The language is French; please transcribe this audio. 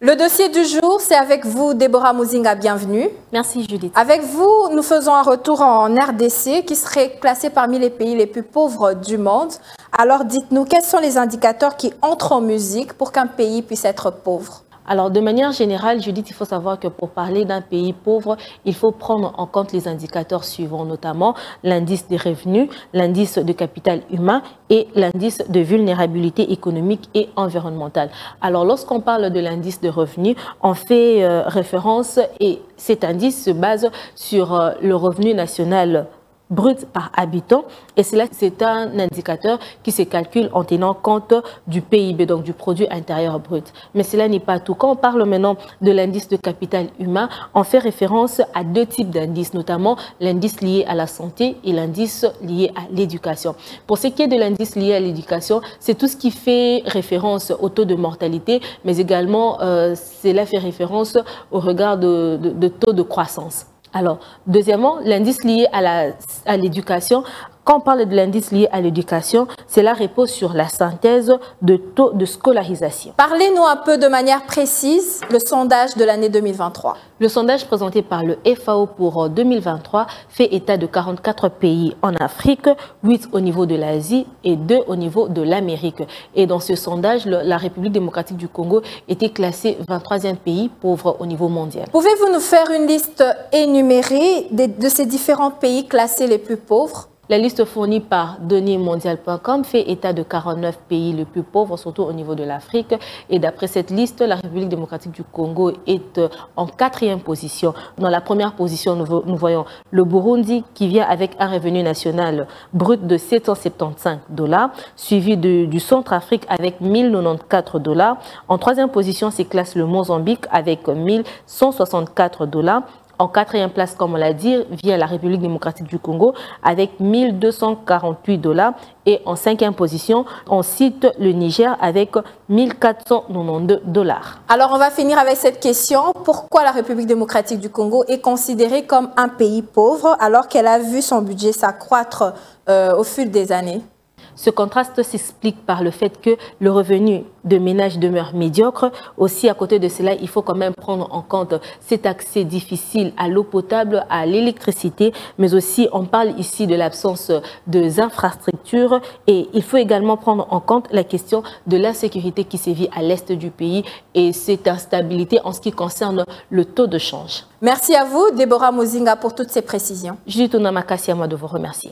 Le dossier du jour, c'est avec vous, Déborah Muzinga, bienvenue. Merci Judith. Avec vous, nous faisons un retour en RDC qui serait classé parmi les pays les plus pauvres du monde. Alors dites-nous, quels sont les indicateurs qui entrent en musique pour qu'un pays puisse être pauvre ? Alors, de manière générale, Judith, il faut savoir que pour parler d'un pays pauvre, il faut prendre en compte les indicateurs suivants, notamment l'indice des revenus, l'indice de capital humain et l'indice de vulnérabilité économique et environnementale. Alors, lorsqu'on parle de l'indice de revenus, on fait référence et cet indice se base sur le revenu national brut par habitant, et cela c'est un indicateur qui se calcule en tenant compte du PIB, donc du produit intérieur brut. Mais cela n'est pas tout. Quand on parle maintenant de l'indice de capital humain, on fait référence à deux types d'indices, notamment l'indice lié à la santé et l'indice lié à l'éducation. Pour ce qui est de l'indice lié à l'éducation, c'est tout ce qui fait référence au taux de mortalité, mais également cela fait référence au regard de taux de croissance. Alors, deuxièmement, l'indice lié à l'éducation. Quand on parle de l'indice lié à l'éducation, cela repose sur la synthèse de taux de scolarisation. Parlez-nous un peu de manière précise le sondage de l'année 2023. Le sondage présenté par le FAO pour 2023 fait état de 44 pays en Afrique, 8 au niveau de l'Asie et 2 au niveau de l'Amérique. Et dans ce sondage, la République démocratique du Congo était classée 23e pays pauvre au niveau mondial. Pouvez-vous nous faire une liste énumérée de ces différents pays classés les plus pauvres ? La liste fournie par données-mondiales.com fait état de 49 pays les plus pauvres, surtout au niveau de l'Afrique. Et d'après cette liste, la République démocratique du Congo est en 4e position. Dans la première position, nous voyons le Burundi qui vient avec un revenu national brut de 775 $, suivi du Centrafrique avec 1094 $. En 3e position, se classe le Mozambique avec 1164 $. En 4e place, comme on l'a dit, vient la République démocratique du Congo avec 1248 $. Et en 5e position, on cite le Niger avec 1492 $. Alors, on va finir avec cette question. Pourquoi la République démocratique du Congo est considérée comme un pays pauvre alors qu'elle a vu son budget s'accroître au fil des années ? Ce contraste s'explique par le fait que le revenu de ménage demeure médiocre. Aussi, à côté de cela, il faut quand même prendre en compte cet accès difficile à l'eau potable, à l'électricité, mais aussi on parle ici de l'absence d'infrastructures et il faut également prendre en compte la question de l'insécurité qui sévit à l'est du pays et cette instabilité en ce qui concerne le taux de change. Merci à vous, Déborah Muzinga, pour toutes ces précisions. Judith Onamakasi, à moi de vous remercier.